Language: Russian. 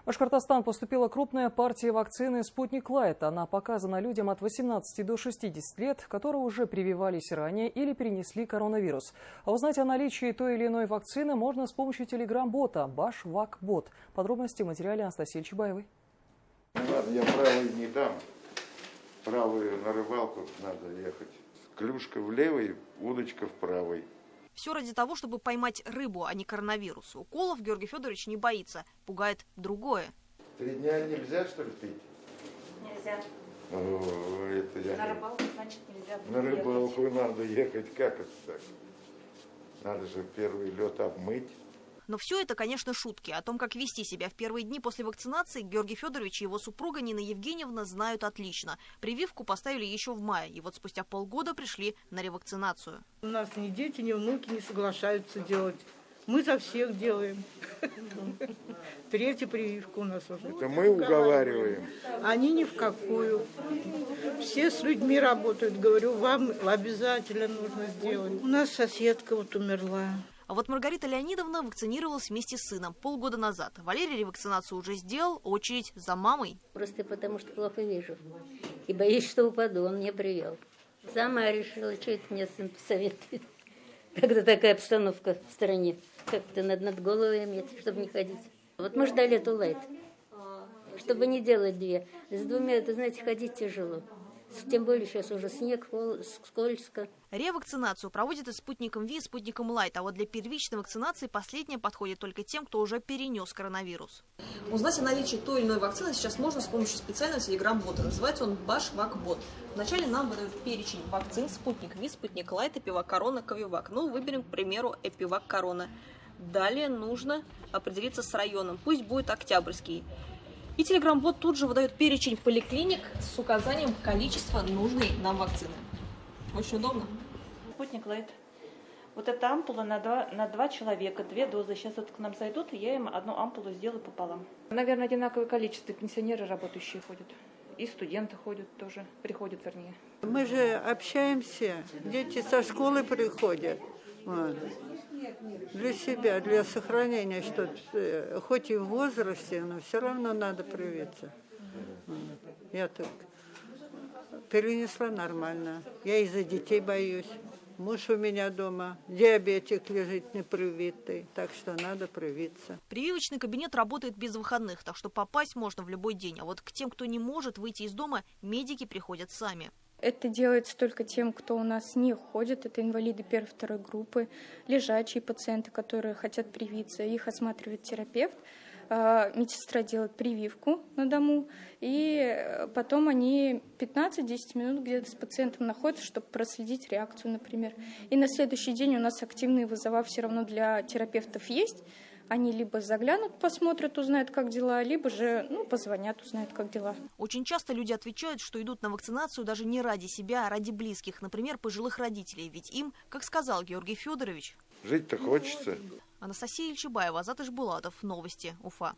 В Башкортостан поступила крупная партия вакцины «Спутник Лайт». Она показана людям от 18 до 60 лет, которые уже прививались ранее или перенесли коронавирус. А узнать о наличии той или иной вакцины можно с помощью телеграм-бота «Баш-Вак-Бот». Подробности в материале Анастасии Чебаевой. Ладно, я правой не дам. Правую на рыбалку надо ехать. Клюшка в левой, удочка в правой. Все ради того, чтобы поймать рыбу, а не коронавирус. Уколов Георгий Федорович не боится. Пугает другое. 3 дня нельзя, что ли, пить? Нельзя. О, это я... На рыбалку, значит, нельзя. На рыбалку надо ехать. Как это так? Надо же первый лед обмыть. Но все это, конечно, шутки. О том, как вести себя в первые дни после вакцинации, Георгий Федорович и его супруга Нина Евгеньевна знают отлично. Прививку поставили еще в мае, и вот спустя полгода пришли на ревакцинацию. У нас ни дети, ни внуки не соглашаются делать. Мы за всех делаем. 3-я прививка у нас уже. Это мы уговариваем. Они ни в какую. Все с людьми работают. Говорю, вам обязательно нужно сделать. У нас соседка вот умерла. А вот Маргарита Леонидовна вакцинировалась вместе с сыном полгода назад. Валерий ревакцинацию уже сделал, очередь за мамой. Просто потому, что плохо вижу. И боюсь, что упаду, он меня привел. Сама решила, что это мне сын посоветует. Когда такая обстановка в стране. Как-то надо над головой иметь, чтобы не ходить. Вот мы ждали эту лайт, чтобы не делать 2. С 2, это, знаете, ходить тяжело. Тем более сейчас уже снег, скользко. Ревакцинацию проводят и спутником ВИ, и спутником Лайт. А вот для первичной вакцинации последняя подходит только тем, кто уже перенес коронавирус. Узнать о наличии той или иной вакцины сейчас можно с помощью специального телеграм-бота. Называется он Баш-Вак-Бот. Вначале нам выдают перечень вакцин: спутник ВИ, спутник Лайт, Эпивак Корона, Ковивак. Ну, выберем, к примеру, Эпивак Корона. Далее нужно определиться с районом. Пусть будет Октябрьский. И телеграм-бот тут же выдает перечень поликлиник с указанием количества нужной нам вакцины. Очень удобно. Спутник Лайт. Вот эта ампула на 2 человека, 2 дозы. Сейчас вот к нам зайдут, и я им одну ампулу сделаю пополам. Наверное, одинаковое количество. Пенсионеры работающие ходят. И студенты ходят тоже, приходят, вернее. Мы же общаемся. Дети со школы приходят. Вот. Для себя, для сохранения, что хоть и в возрасте, но все равно надо привиться. Я так перенесла нормально. Я из-за детей боюсь. Муж у меня дома, диабетик лежит непривитый, так что надо привиться. Прививочный кабинет работает без выходных, так что попасть можно в любой день. А вот к тем, кто не может выйти из дома, медики приходят сами. Это делается только тем, кто у нас не ходит. Это инвалиды 1-2 группы, лежачие пациенты, которые хотят привиться. Их осматривает терапевт. Медсестра делает прививку на дому. И потом они 15-10 минут где-то с пациентом находятся, чтобы проследить реакцию, например. И на следующий день у нас активные вызова все равно для терапевтов есть. Они либо заглянут, посмотрят, узнают, как дела, либо же позвонят, узнают, как дела. Очень часто люди отвечают, что идут на вакцинацию даже не ради себя, а ради близких, например, пожилых родителей. Ведь им, как сказал Георгий Федорович, Жить-то хочется. Анастасия Чебаева, Азат Ишбулатов, Новости, Уфа.